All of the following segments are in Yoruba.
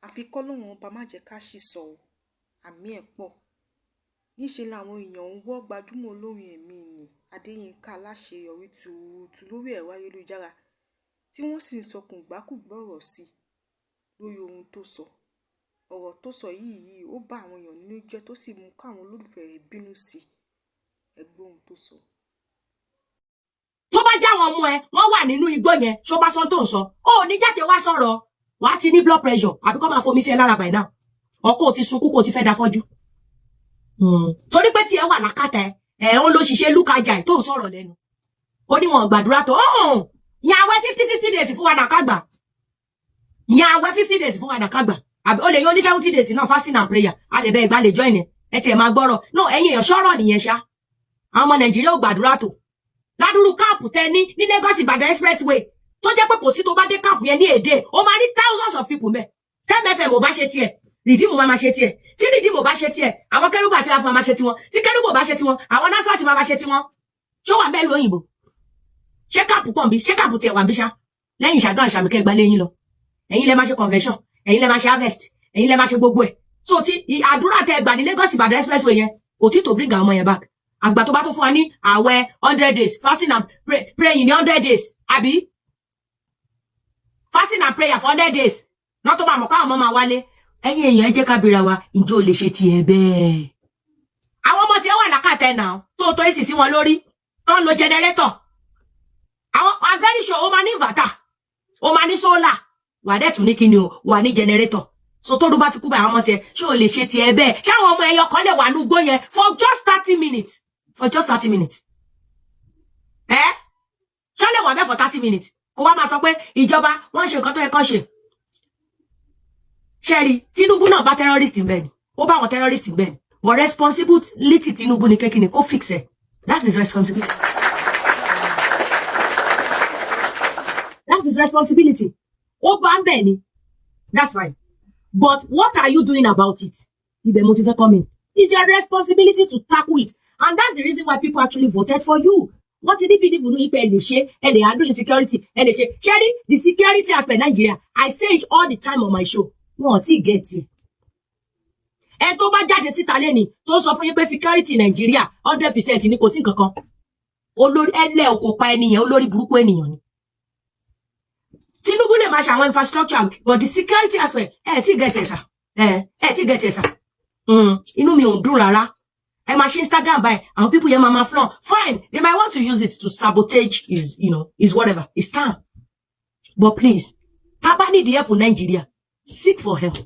àfi kọ́lọ́run ọba má jẹ́ ká ṣì sọ ọ́ àmì ẹ̀ pọ̀ níṣe làwọn èèyàn ń wọ́ gbajúmọ̀ olórin ẹ̀mí ni Adéyínká Aláṣeyọrí tuurutu lórí ẹ̀rọ ayélujára tí wọ́n sì ń sọkùn gbákùgbọ́ ọ̀rọ̀ sí lórí ohun tó sọ ọ̀rọ̀ tó sọ yìí ó bá àwọn èèyàn nínú jẹ́ tó sì mú káwọn olólùfẹ́ rẹ̀ bínú sí ẹgbẹ́ ohun tó sọ. tó bá jáwọn ọmọ ẹ wọ́n wà nínú igbó yẹn ṣó bá sọ tó ń sọ ó ní jáde wá sọ̀rọ̀ wàá ti ní blood pressure àbí kó máa fomi sí ẹ lára by now ọkọ ti sunkún kó ti fẹ́ da fọ́jú torí pé tí ẹ wà lákàtà ẹ ó ló ṣiṣẹ́ lúkàjà tó ń sọ̀rọ̀ lẹ́nu ó ní wọn gbàdúrà tó yan àwẹ̀ 50 days fún wa nàkàgbà yan àwẹ̀ 50 days fún wa nàkàgbà àbí ó lè yan ní 70 days náà fasting and prayer a lè bẹ ìgbà lè join ẹ tiẹ̀ máa gbọ́rọ̀ no ẹ̀yin èèyàn sọ̀rọ̀ nìyẹn ṣá àwọn ọmọ Nàìjíríà ò gbàdúrà tó ládùúrú káàpù tẹ ní Lagos Ìbàdàn expressway tó jẹ́ pé kò sí tó bá dé káàpù yẹn ní èdè ó máa rí thousands of people mẹ́ TMFM ò bá ṣe tiẹ̀ Rìdíìmù máa ṣe tiẹ̀ tí Rìdíìmù bá ṣe tiẹ̀ àwọn kérúbù àti àfọ̀n máa ṣe tiwọn tí kérúbù bá ṣe tiwọn àwọn násàtì máa ṣe tiwọn ṣó wà bẹ́ẹ̀ lóyìnbó ṣé káàpù pọ̀ bí ṣé káàpù tiẹ̀ wà bí ṣá lẹ́yìn ìṣàdún àṣàmì kẹgbà lẹ́yìn lọ ẹ̀yin lẹ máa ṣe convention ẹ̀yin lẹ máa ṣe harvest ẹ̀yin lẹ máa ṣe gbogbo ẹ̀ so tí àdúrà tẹ gbà ní Lagos Ìbàdàn expressway yẹn kò tí tó bring àwọn ọmọ yẹn back àgbà tó bá tó fún wa ní àwẹ̀ 100 days fasting and praying ní 100 days àbí fasting and prayer for 100 days náà tó bá mọ̀ káwọn ọmọ máa wálé ẹ̀yin èèyàn ẹ jẹ́ ká bèèrè wa ǹjẹ́ o lè ṣe tiẹ̀ bẹ́ẹ̀ àwọn ọmọ tí ó wà lákàtà ẹ̀ náà tó èsì sí wọn lórí tó ń lo generator àwọn I'm very sure ó máa ní inverter ó máa ní solar wà dẹ̀ tún ní kíni o wà ní generator so tó dúbá ti kú bá àwọn ọmọ tiẹ̀ ṣé o lè ṣe tiẹ̀ bẹ́ẹ̀ ṣáwọn ọmọ ẹyọ kan lè wà ní ugbó yẹn for just 30 minutes ṣá lè wà bẹ́ẹ̀ for 30 minutes kó wá máa sọ pé ìjọba wọ́n ṣe nǹkan tó yẹ kán ṣe ṣẹ́rí Tinubu náà bá terrorist ń bẹ̀ ni ó bá àwọn terrorist ń bẹ̀ ni but responsibility Tinubu ni kékeré kó fix ẹ̀ that's his responsibility ó bá ń bẹ̀ ni that's fine but what are you doing about it ibẹ̀ mo ti fẹ́ come in it's your responsibility to tackle it and that's the reason why people actually voted for you wọ́n ti ní believe nínú ipe ẹ lè ṣe ẹ lè handle insecurity ẹ lè ṣe ṣẹ́rí the security aspect Nigeria I say it all the time on my show wọn ò tí ì get it ẹ tó bá jáde síta lẹ́ni tó sọ fún yín pé security Nigeria 100% ní kò sí nǹkan kan olórí ẹlẹ́ òkò pa ènìyàn olórí burúkú ènìyàn ni Tinubu lè máa ṣe àwọn infrastructure but the security aspect ẹ tí get ẹ̀ sà ẹ tí get ẹ̀ sà inú mi ò dùn rárá ẹ máa ṣe Instagram báyìí àwọn people yẹn máa flaunt fine they might want to use it to sabotage his whatever his time but please tá bá need help in Nigeria seek for help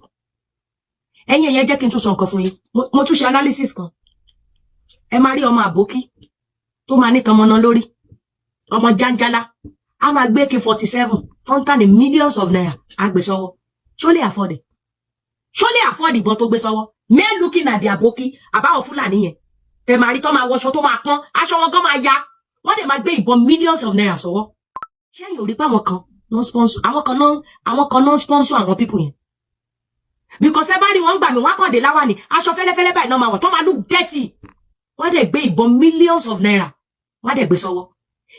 ẹ̀yin ẹ̀yẹn jẹ́ kí n tún sọ nǹkan fún yín mo tún ṣe analysis kan ẹ máa rí ọmọ àbókí tó máa ní tọmọnà lórí ọmọ jàǹjàlá a máa gbé K47 tó ń tà ní millions of naira agbésọwọ́ ṣó lè afford ìbọn tó gbé sọ́wọ́ men looking at the àbókí àbáwọn Fúlàní yẹn tẹ máa rí tó máa wọṣọ tó máa pọ́n aṣọ wọn gan máa ya wọ́n dẹ̀ máa gbé ìbọn millions of naira sọ́wọ́ ṣé ẹ̀yin ò rí pé àwọn kan non sponsor àwọn kan non sponsor àwọn people yẹn because ẹ bá rí wọn gbà mí wọn kàn dé láwà ní aṣọ fẹ́lẹ́fẹ́lẹ́ báyìí náà máa wọ̀ tó máa look dirty wọ́n dẹ̀ gbé ìbọn millions of naira wọ́n dẹ̀ gbé sọ́wọ́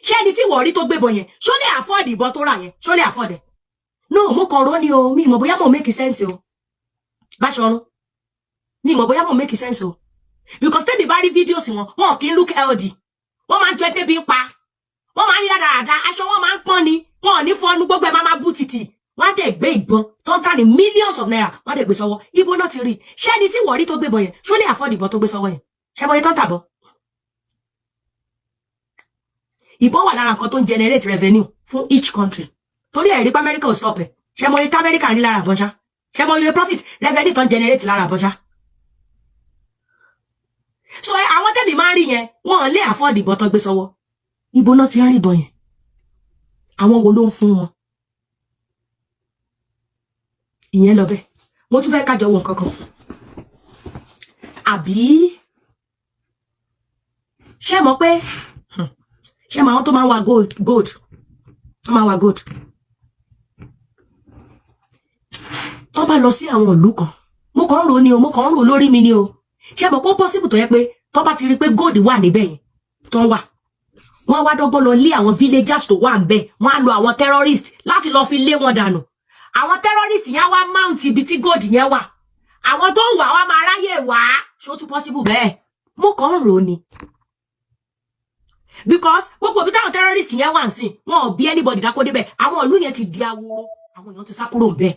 ṣé ẹni tí wọ́n rí tó gbé bọ yẹn ṣó lè afford ìbọn tó rà yẹn ṣó lè afford ẹ̀ no mo kàn rò ní o mi mọ̀ bóyá mo make sense o Báṣọ̀run mi mọ̀ bóyá mo make sense o because tẹ́lẹ̀ bá rí fídíòsì wọn kì í look healthy wọ́n máa ń jẹ́ tẹ́bi ń pa wọ́n máa ń rí dáadáa aṣọ wọn máa ń pọ́n ni wọn ò ní fọ́nú gbogbo ẹ̀ máa bú títì wọ́n á dẹ̀ gbé ìbọn tó ń tà ní millions of naira wọ́n á dẹ̀ gbé sọ́wọ́ ibo náà ti rí ṣé ẹni tí wọ́n rí tó gbé bọ̀ yẹn ṣó lè afford ìbọn tó gbé sọ́wọ́ yẹn ṣé mo yẹ tó ń tàbọ̀ ìbọn wà lára nǹkan tó ń generate revenue fún each country torí ẹ̀rí pé America ò stop ẹ̀ ṣé mo yẹ tí America ní lára àbọ̀ṣá ṣé mo yẹ profit revenue tó ń generate lára àbọ̀ṣá so àwọn tẹ́bí máa ń rí yẹn wọ́n lè afford ìbọn tó gbé sọ́wọ́ ibo náà ti ń rí ìbọn yẹn àwọn wo ló ń fún wọn ìyẹn lọ bẹ́ẹ̀ mo tún fẹ́ kájọ wo nǹkan kan àbí ṣé mọ̀ pé ṣé mọ̀ àwọn tó máa ń wa gold tó máa ń wa gold tó bá lọ sí àwọn ìlú kan mo kàn ń rò lórí mi ni o ṣé mọ̀ kó possible tó yẹ pé tó bá ti rí pé gold wà níbẹ̀ yẹn tó ń wà wọ́n wá dọ́gbọ́n lọ lé àwọn villagers tó wà ńbẹ̀ wọ́n á lo àwọn terrorists láti lọ fi lé wọn dànù àwọn terrorist yẹn wá mount ibi tí gold yẹn wà àwọn tó ń wà wá máa ráyè wá ṣó tún possible bẹ́ẹ̀ mo kàn ń rò ni because gbogbo bí táwọn terrorist yẹn wà ń sìn wọn ò bí anybody dákó débẹ̀ àwọn ìlú yẹn ti di aworo àwọn èèyàn ti sá kúrò ń bẹ̀.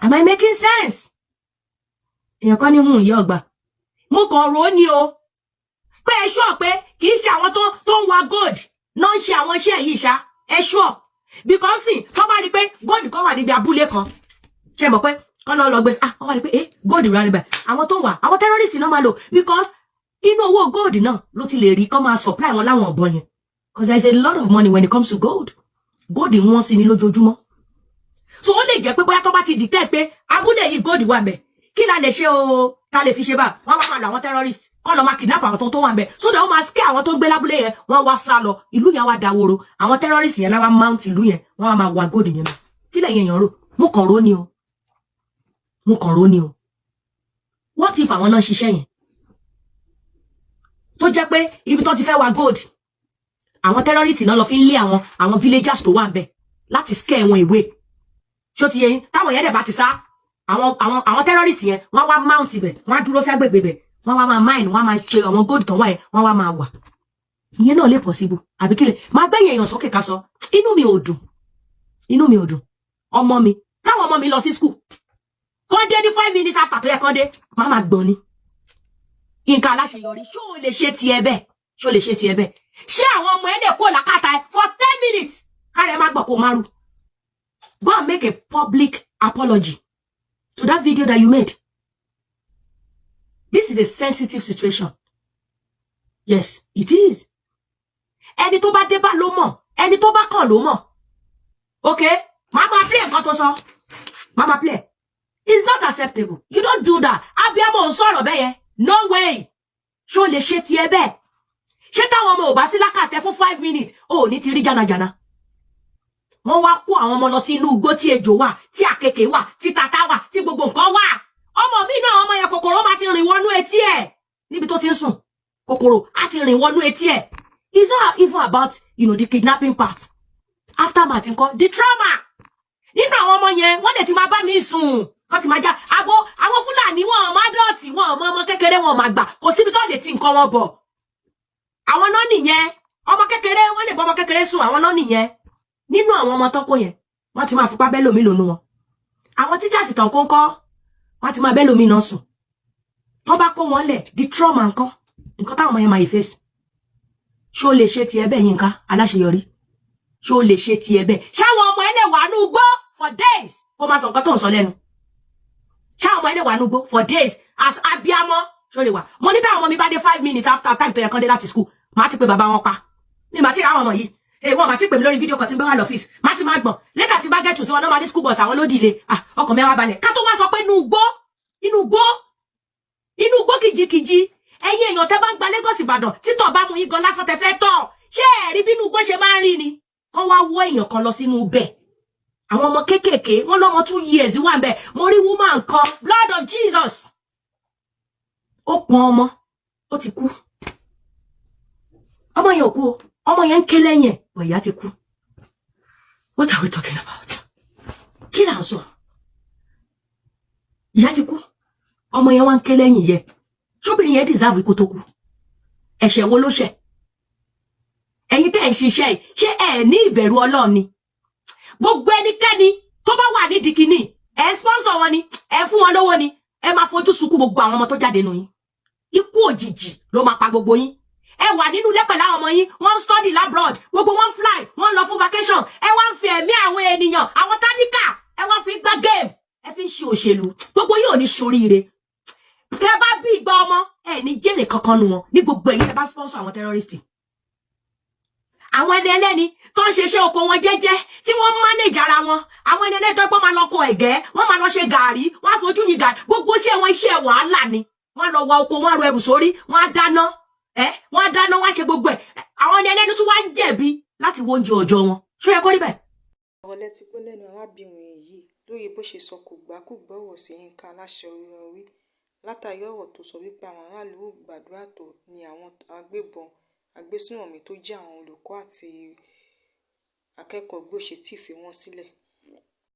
Am I making sense? Èèyàn kan ní ìyá ọgbà mo kàn rò ni o pé ẹ sure pé kì í ṣe àwọn tó ń wa gold náà ń ṣe àwọn iṣẹ́ yìí ṣá ẹ sure because tó bá rí pé gold kan wà níbi abúlé kan ṣe mọ̀ pé kán lọ gbé wọ́n wá rí pé gold rà níbẹ̀ àwọn tó ń wà àwọn terrorist náà máa lò because inú owó gold náà ló ti lè rí kán máa supply wọn láwọn ọ̀bọ yẹn because there is a lot of money when it comes to gold wọ́n sì ní lójoojúmọ́ so ó lè jẹ́ pé bóyá tó bá ti detect pé abúlé yìí gold wà ńbẹ̀ kí la lè ṣe o ta lè fi ṣe bá wọ́n máa lọ àwọn terrorist kán lọ máa kidnap àwọn tó wà ńbẹ̀ so that wọ́n máa scare àwọn tó ń gbé lábúlé yẹn wọ́n wá sá lọ ìlú yẹn wá daworo àwọn terrorist yẹn lára mount ìlú yẹn wọ́n wá máa wá gold yẹn kí lẹ̀yin èèyàn rò mo kàn rò ni o what if àwọn náà ṣiṣẹ́ yẹn tó jẹ́ pé ibi tó ti fẹ́ wá gold àwọn terrorist náà lọ fi ń lé àwọn villagers tó wà ńbẹ̀ láti scare wọn away ṣó ti yé yín táwọn yẹn dẹ̀ bá ti sá àwọn terrorist yẹn wọ́n wá mount ibẹ̀ wọ́n dúró sí agbègbè bẹ̀ wọ́n wá máa mine wọ́n máa ṣe àwọn gold tán wá yẹn wọ́n wá máa wà ìyẹn náà lè possible àbí kílẹ̀ máa gbẹ̀yìn èèyàn sókè ká sọ inú mi ò dùn ọmọ mi káwọn ọmọ mi lọ sí school kó dé ní 5 minutes after tó yẹ kán dé má máa gbọ́n ni nǹkan aláṣeyọrí ṣó o lè ṣe tiẹ̀ bẹ́ẹ̀ ṣé àwọn ọmọ ẹ̀ lè kó làkàtà ẹ̀ for 10 minutes kárẹ̀ má gbọ́ kó má rù go and make a public apology to that video that you made. This is a sensitive situation. Yes, it is. Ẹni tó bá dé bá ló mọ̀, ẹni tó bá kàn ló mọ̀. Okay? Mama play nǹkan tó sọ. Mama play. It's not acceptable. You don't do that. Abiyamọ ò sọ̀rọ̀ bẹ́ẹ̀ yẹn. No way. Ṣó lè ṣe tiẹ̀ bẹ́ẹ̀. Ṣé táwọn ọmọ ò bá sí lákàtẹ́ fún 5 minutes, ó ní ti rí jánajàna. Wọ́n wá kó àwọn ọmọ lọ sí inú igbó tí ejò wà, tí àkekèé wà, tí tata wà, tí gbogbo nǹkan wà. Ọmọ mi náà ọmọ yẹn kòkòrò máa ti rìn wọnú etí ẹ̀. Níbi tó ti ń sùn. Kòkòrò á ti rìn wọnú etí ẹ̀. It's not even about, the kidnapping part. Aftermath nǹkan, the trauma. Nínú àwọn ọmọ yẹn, wọ́n lè ti máa bá mi sùn. Kọ́ ti máa já. Àwọn Fúlàní wọn máa dọ̀tí, wọn ọmọ kékeré wọn máa gbà. Kò síbi tó lè ti nǹkan wọn bọ̀. Àwọn náà nìyẹn. Ọmọ kékeré, wọ́n lè bọ́ ọmọ kékeré sùn, àwọn náà nìyẹn. Nínú àwọn ọmọ tọ́kọ yẹn wọ́n ti máa fipá bẹ́ lómi lónú wọn àwọn teachers tàn kó ń kọ́ wọ́n ti máa bẹ́ lómi náà sùn tó bá kó wọn lẹ̀ di trauma nǹkan táwọn ọmọ yẹn máa face ṣó lè ṣe tiẹ̀ bẹ́ẹ̀ Yínká aláṣeyọrí ṣó lè ṣe tiẹ̀ bẹ́ẹ̀ ṣáwọn ọmọ ẹ̀ lè wà ní ugbó for days kó máa sọ nǹkan tó ń sọ lẹ́nu ṣáwọn ọmọ ẹ̀ lè wà ní ugbó for days as abiyamọ ṣó lè wà mo ní táwọn ọmọ mi bá dé 5 minutes after time tó yẹ kán dé láti school máa ti pé bàbá wọn pa ní màá ti ra àwọn ọmọ yìí wọ́n máa ti pè mí lórí fídíò kan tí ń bá wà lọ́fíìsì má ti máa gbọ̀n lẹ́tà tí bá gẹ̀tù sí wọn náà máa ní school bus àwọn ló dìle ọkàn mi wá balẹ̀ ká tó wá sọ pé inú igbó kìjikìji ẹ̀yin èèyàn tẹ́ bá ń gba Lagos Ìbàdàn títọ̀ bá mú yín gan lásán tẹ́ fẹ́ tọ̀ ṣé ẹ̀rí bínú igbó ṣe máa ń rí ni kán wá wọ́ èèyàn kan lọ sínú bẹ̀ àwọn ọmọ kéékèèké wọ́n lọ́mọ 2 years wà ń bẹ̀ mo rí woman kan blood of Jesus ó pọn ọmọ ó ti kú ọmọ yẹn ò kú o ọmọ yẹn ń ké lẹ́yìn ẹ̀ bọ̀ ìyá ti kú. What are we talking about? Kí là ń sọ? Ìyá ti kú. Ọmọ yẹn wá ń ké lẹ́yìn yẹ. Ṣóbìnrin yẹn deserve ikú tó kú. Ẹ̀ṣẹ̀ wo ló ṣẹ̀? Ẹ̀yin tẹ́ ẹ̀ ń ṣiṣẹ́ yìí, ṣé ẹ̀ ní ìbẹ̀rù Ọlọ́run ni? Gbogbo ẹnikẹ́ni tó bá wà ní dìkìní, ẹ̀ sponsor wọn ni, ẹ̀ fún wọn lówó ni, ẹ máa fojú sunkún gbogbo àwọn ọmọ tó jáde nù yín. Ikú òjijì ló máa pa gbogbo yín. Ẹ wà nínú ilé pẹ̀lú àwọn ọmọ yín wọ́n study labroad gbogbo wọn fly wọ́n lọ fún vacation ẹ wá ń fi ẹ̀mí àwọn ènìyàn àwọn tálíkà ẹ wá fi gbá game ẹ fi ń ṣe òṣèlú gbogbo yín ò ní ṣoríire tẹ bá bí ìgbà ọmọ ẹ ní jèrè kankan nu wọn ní gbogbo ẹ̀yin tẹ bá sponsor àwọn terrorist àwọn ẹni ẹlẹ́ni tó ń ṣeṣẹ́ oko wọn jẹ́jẹ́ tí wọ́n manage ara wọn àwọn ẹni ẹlẹ́ni tó gbọ́ máa lọ kọ ẹ̀gẹ́ wọ́n máa lọ ṣe gàrí wọ́n á fojú yin gàrí gbogbo iṣẹ́ wàhálà ni wọ́n lọ wa oko wọ́n ro ẹrù sórí wọ́n á dáná wọ́n dáná wá ṣe gbogbo ẹ̀ àwọn ẹni ẹlẹ́ni tún wá ń jẹ̀bi láti wo oúnjẹ ọjọ́ wọn ṣó yẹ kó rí bẹ́ẹ̀. ọ̀rọ̀ lẹ ti gbọ́ lẹ́nu arábìnrin yìí lórí bó ṣe sọ kò gbákùgbọ́ ọ̀rọ̀ sí Yínká Aláṣeyọrí látàrí ọ̀rọ̀ tó sọ wípé àwọn aráàlú ò gbàdúrà tó ni àwọn agbébọn agbésùnmọ̀mí tó jẹ́ àwọn olùkọ́ àti akẹ́kọ̀ọ́ gbé ṣe tí fi wọ́n sílẹ̀.